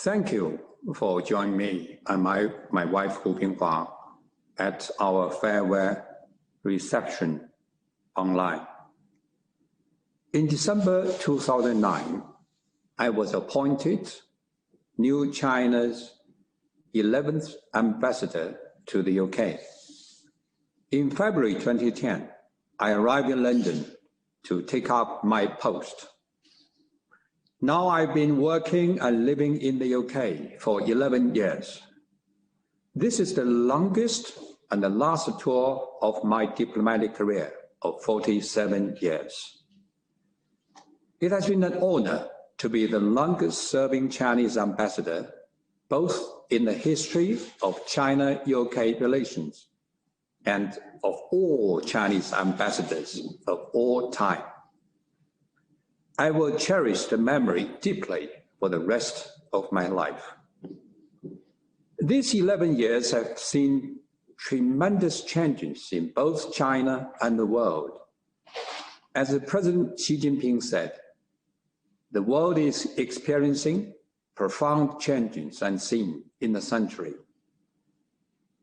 Thank you for joining me and my wife Hu Pinghua at our farewell reception online. In December 2009, I was appointed New China's 11th ambassador to the UK. In February 2010, I arrived in London to take up my post. Now I've been working and living in the UK for 11 years. This is the longest and the last tour of my diplomatic career of 47 years. It has been an honor to be the longest-serving Chinese ambassador, both in the history of China-UK relations and of all Chinese ambassadors of all time. I will cherish the memory deeply for the rest of my life. These 11 years have seen tremendous changes in both China and the world. As President Xi Jinping said, the world is experiencing profound changes unseen in the century.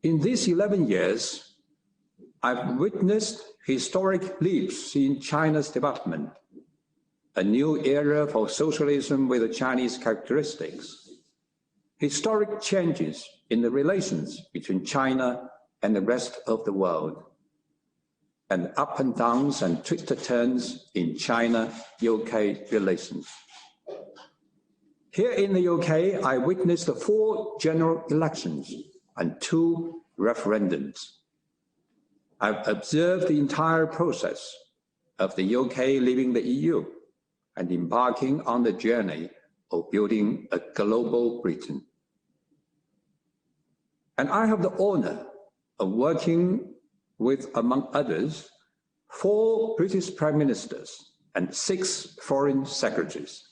In these 11 years, I've witnessed historic leaps in China's development, a new era for socialism with Chinese characteristics, historic changes in the relations between China and the rest of the world, and up and downs and twisted turns in China-UK relations. Here in the UK, I witnessed the 4 general elections and 2 referendums. I've observed the entire process of the UK leaving the EU and embarking on the journey of building a global Britain. And I have the honor of working with, among others, 4 British Prime Ministers and 6 Foreign Secretaries.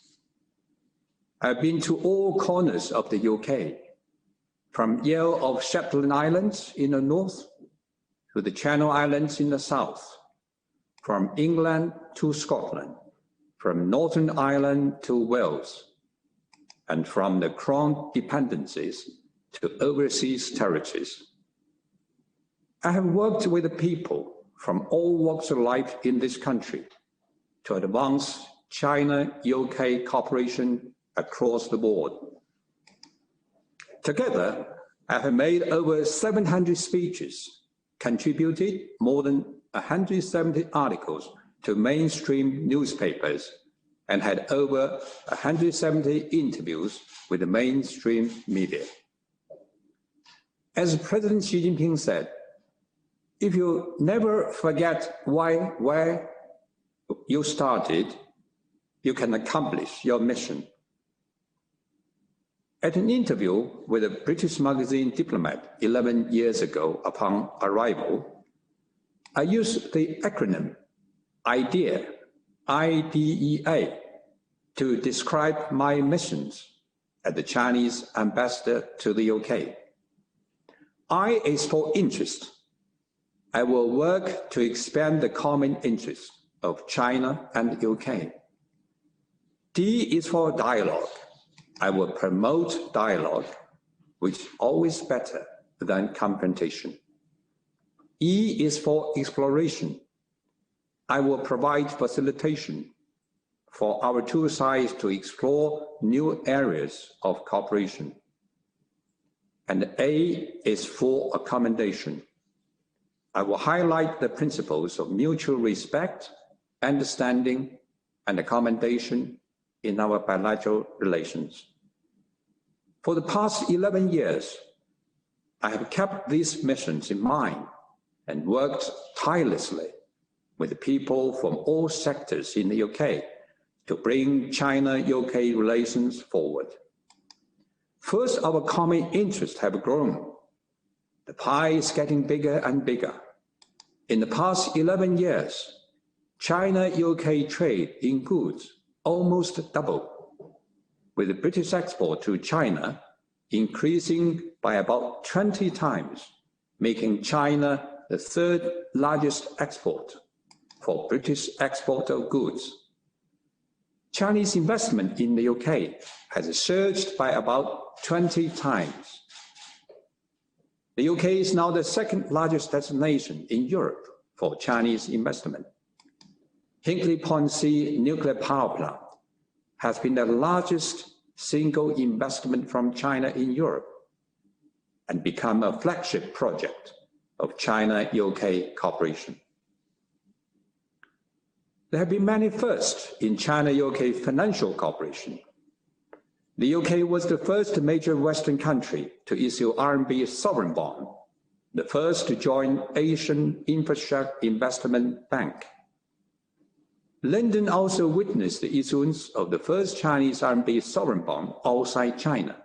I've been to all corners of the UK, from Isle of Shetland Islands in the north to the Channel Islands in the south, from England to Scotland, from Northern Ireland to Wales, and from the Crown dependencies to overseas territories. I have worked with the people from all walks of life in this country to advance China-UK cooperation across the board. Together, I have made over 700 speeches, contributed more than 170 articles to mainstream newspapers, and had over 170 interviews with the mainstream media. As President Xi Jinping said, if you never forget where you started, you can accomplish your mission. At an interview with a British magazine Diplomat 11 years ago upon arrival, I used the acronym IDEA, IDEA, to describe my missions as the Chinese ambassador to the UK. I is for interest. I will work to expand the common interest of China and the UK. D is for dialogue. I will promote dialogue, which is always better than confrontation. E is for exploration. I will provide facilitation for our 2 sides to explore new areas of cooperation. And A is for accommodation. I will highlight the principles of mutual respect, understanding, and accommodation in our bilateral relations. For the past 11 years, I have kept these missions in mind and worked tirelessly with people from all sectors in the UK to bring China-UK relations forward. First, our common interests have grown. The pie is getting bigger and bigger. In the past 11 years, China-UK trade in goods almost doubled, with the British export to China increasing by about 20 times, making China the 3rd largest export for British export of goods. Chinese investment in the UK has surged by about 20 times. The UK is now the second largest destination in Europe for Chinese investment. Hinkley Point C nuclear power plant has been the largest single investment from China in Europe and become a flagship project of China-UK cooperation. There have been many firsts in China-UK financial cooperation. The UK was the first major Western country to issue RMB sovereign bond, the first to join Asian Infrastructure Investment Bank. London also witnessed the issuance of the first Chinese RMB sovereign bond outside China.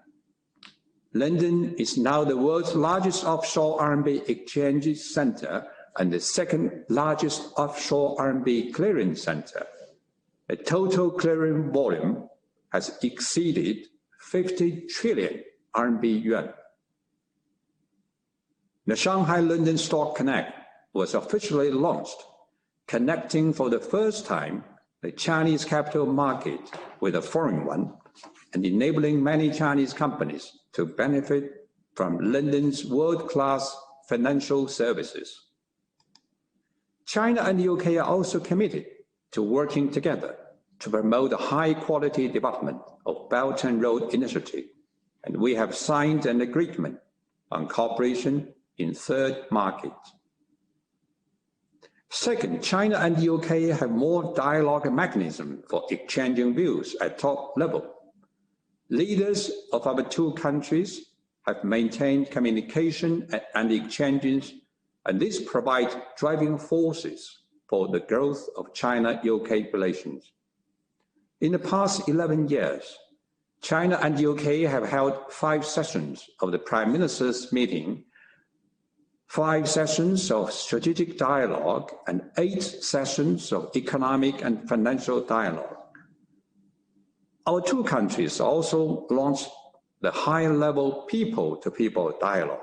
London is now the world's largest offshore RMB exchange center and the second largest offshore RMB clearing center. The total clearing volume has exceeded 50 trillion RMB yuan. The Shanghai-London Stock Connect was officially launched, connecting for the first time the Chinese capital market with a foreign one and enabling many Chinese companies to benefit from London's world-class financial services. China and the UK are also committed to working together to promote the high-quality development of Belt and Road Initiative, and we have signed an agreement on cooperation in third markets. Second, China and the UK have more dialogue mechanisms for exchanging views at top level. Leaders of our two countries have maintained communication and exchanges, and this provides driving forces for the growth of China-UK relations. In the past 11 years, China and the UK have held 5 sessions of the Prime Minister's meeting, 5 sessions of strategic dialogue, and 8 sessions of economic and financial dialogue. Our two countries also launched the high-level people-to-people dialogue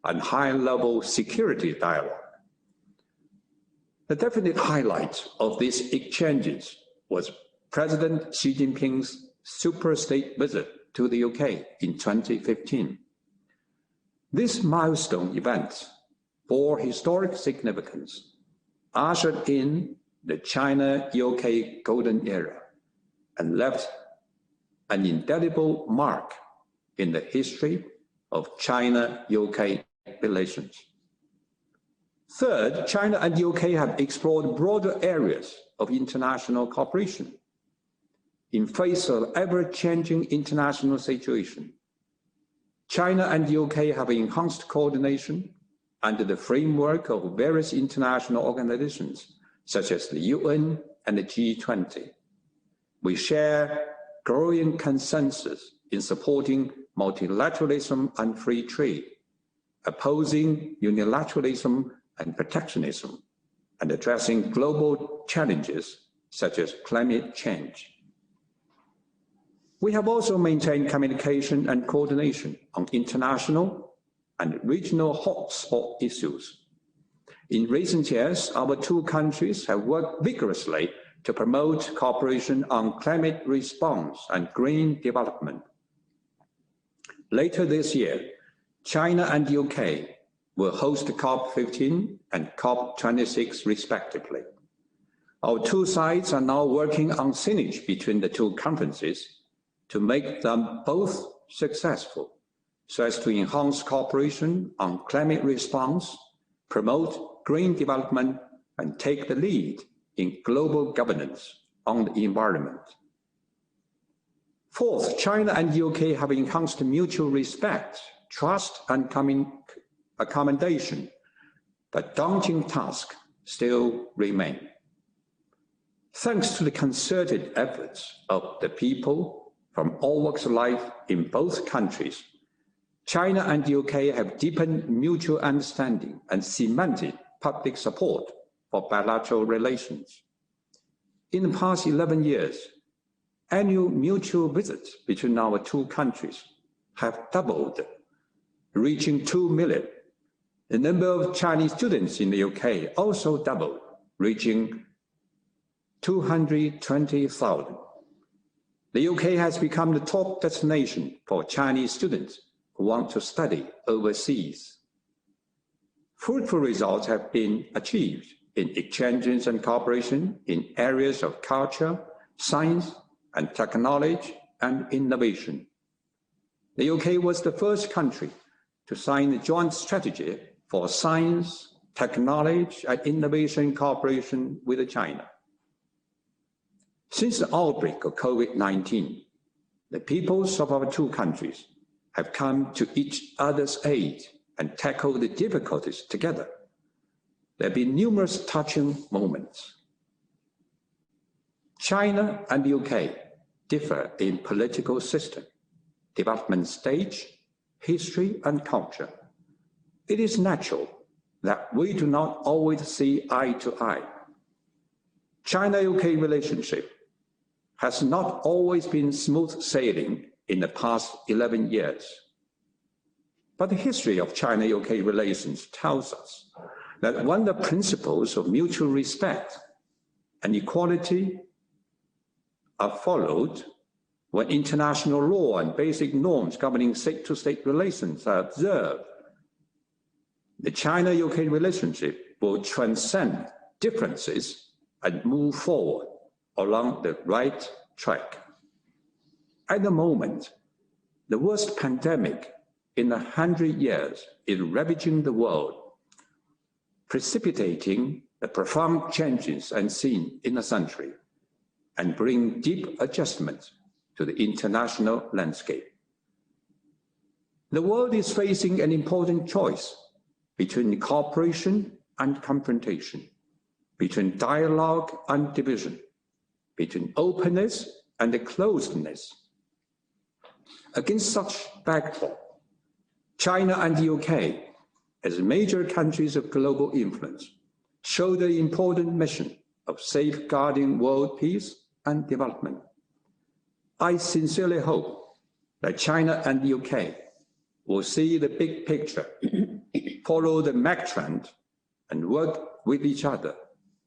and high-level security dialogue. The definite highlight of these exchanges was President Xi Jinping's super-state visit to the UK in 2015. This milestone event bore historic significance, ushered in the China-UK golden era, and left an indelible mark in the history of China-UK relations. Third, China and the UK have explored broader areas of international cooperation. In face of ever-changing international situation, China and the UK have enhanced coordination under the framework of various international organizations, such as the UN and the G20. We share growing consensus in supporting multilateralism and free trade, opposing unilateralism and protectionism, and addressing global challenges such as climate change. We have also maintained communication and coordination on international and regional hotspot issues. In recent years, our two countries have worked vigorously to promote cooperation on climate response and green development. Later this year, China and the UK will host COP15 and COP26 respectively. Our two sides are now working on synergy between the two conferences to make them both successful, so as to enhance cooperation on climate response, promote green development, and take the lead in global governance on the environment. Fourth, China and the UK have enhanced mutual respect, trust, and accommodation, but daunting tasks still remain. Thanks to the concerted efforts of the people from all walks of life in both countries, China and the UK have deepened mutual understanding and cemented public support for bilateral relations. In the past 11 years, annual mutual visits between our two countries have doubled, reaching 2 million. The number of Chinese students in the UK also doubled, reaching 220,000. The UK has become the top destination for Chinese students who want to study overseas. Fruitful results have been achieved in exchanges and cooperation in areas of culture, science, and technology and innovation. The UK was the first country to sign a joint strategy for science, technology, and innovation cooperation with China. Since the outbreak of COVID-19, the peoples of our two countries have come to each other's aid and tackled the difficulties together. There have been numerous touching moments. China and the UK differ in political system, development stage, history, and culture. It is natural that we do not always see eye to eye. China-UK relationship has not always been smooth sailing in the past 11 years. But the history of China-UK relations tells us that when the principles of mutual respect and equality are followed, when international law and basic norms governing state-to-state relations are observed, the China-UK relationship will transcend differences and move forward along the right track. At the moment, the worst pandemic in 100 years is ravaging the world, precipitating the profound changes unseen in a century, and bring deep adjustments to the international landscape. The world is facing an important choice between cooperation and confrontation, between dialogue and division, between openness and closedness. Against such backdrop, China and the UK, as major countries of global influence, show the important mission of safeguarding world peace and development. I sincerely hope that China and the UK will see the big picture, follow the megatrend, and work with each other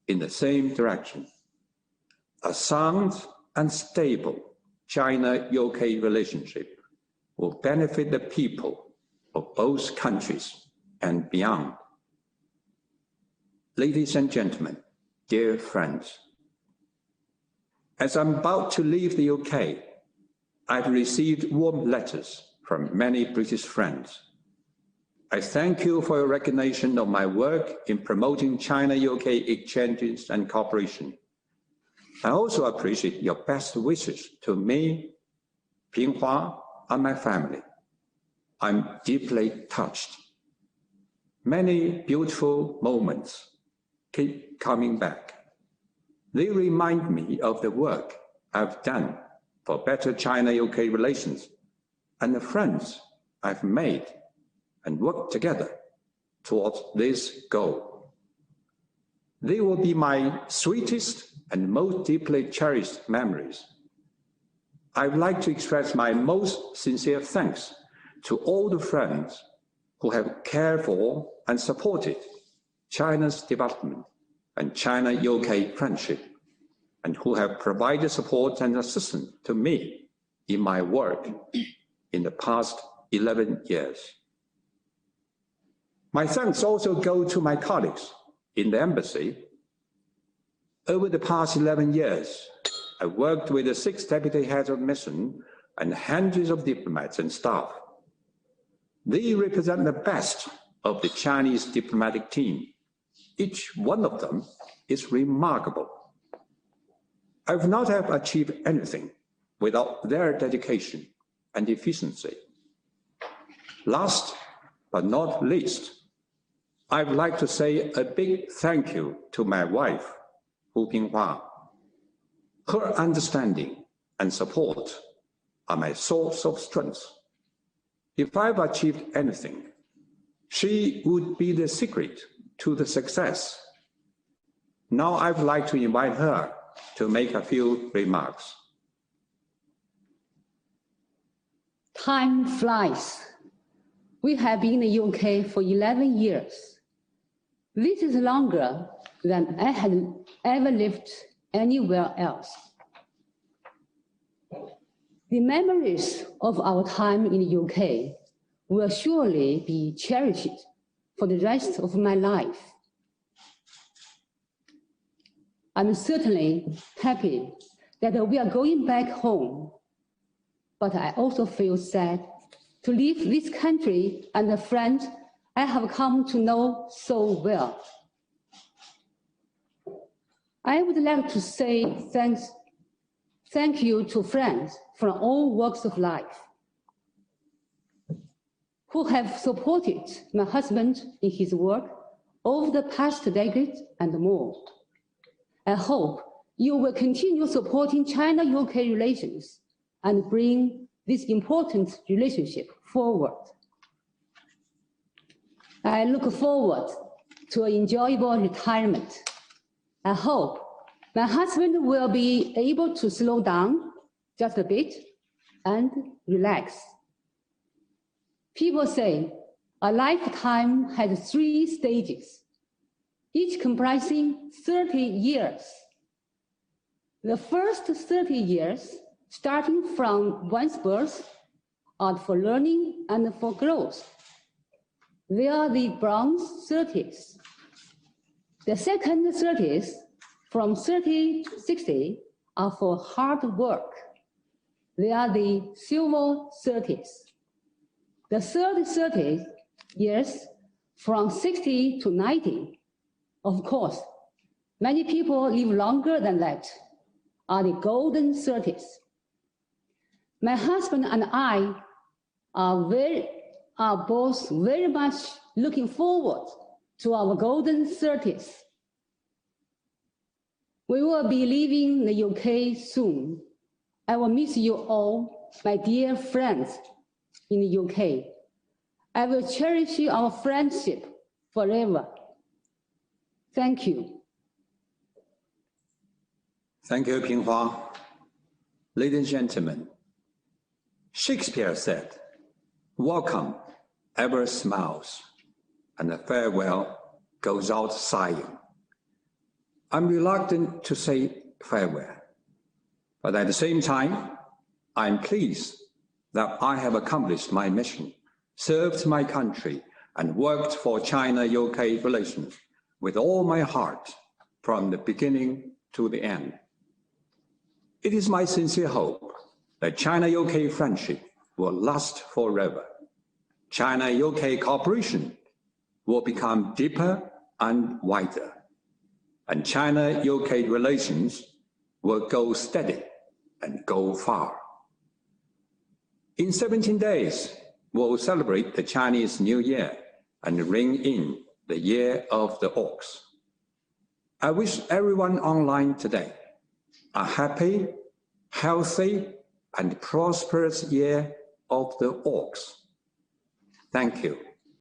in the same direction. A sound and stable China-UK relationship will benefit the people of both countries and beyond. Ladies and gentlemen, dear friends, as I'm about to leave the UK, I've received warm letters from many British friends. I thank you for your recognition of my work in promoting China-UK exchanges and cooperation. I also appreciate your best wishes to me, Pinghua, and my family. I'm deeply touched. Many beautiful moments keep coming back. They remind me of the work I've done for better China-UK relations and the friends I've made and worked together towards this goal. They will be my sweetest and most deeply cherished memories. I would like to express my most sincere thanks to all the friends who have cared for and supported China's development and China-UK friendship, and who have provided support and assistance to me in my work in the past 11 years. My thanks also go to my colleagues in the embassy. Over the past 11 years, I worked with the 6 deputy heads of mission and hundreds of diplomats and staff. They represent the best of the Chinese diplomatic team. Each one of them is remarkable. I would not have achieved anything without their dedication and efficiency. Last but not least, I would like to say a big thank you to my wife, Hu Pinghua. Her understanding and support are my source of strength. If I've achieved anything, she would be the secret to the success. Now I would like to invite her to make a few remarks. Time flies. We have been in the UK for 11 years. This is longer than I had ever lived anywhere else. The memories of our time in the UK will surely be cherished for the rest of my life. I'm certainly happy that we are going back home, but I also feel sad to leave this country and the friends I have come to know so well. I would like to say thank you to friends from all walks of life who have supported my husband in his work over the past decade and more. I hope you will continue supporting China-UK relations and bring this important relationship forward. I look forward to an enjoyable retirement. I hope my husband will be able to slow down just a bit and relax. People say a lifetime has 3 stages, each comprising 30 years. The first 30 years, starting from one's birth, are for learning and for growth. They are the bronze 30s. The second 30s, from 30 to 60, are for hard work. They are the silver 30s. The third 30 years, from 60 to 90, of course, many people live longer than that, are the golden 30s. My husband and I are both very much looking forward to our golden 30s. We will be leaving the UK soon. I will miss you all, my dear friends in the UK. I will cherish our friendship forever. Thank you. Thank you, Pinghua. Ladies and gentlemen, Shakespeare said, "Welcome ever smiles, and farewell goes out sighing." I'm reluctant to say farewell, but at the same time, I'm pleased that I have accomplished my mission, served my country, and worked for China-UK relations with all my heart from the beginning to the end. It is my sincere hope that China-UK friendship will last forever. China-UK cooperation will become deeper and wider, and China-UK relations will go steady and go far. In 17 days, we'll celebrate the Chinese New Year and ring in the Year of the Ox. I wish everyone online today a happy, healthy, and prosperous Year of the Ox. Thank you.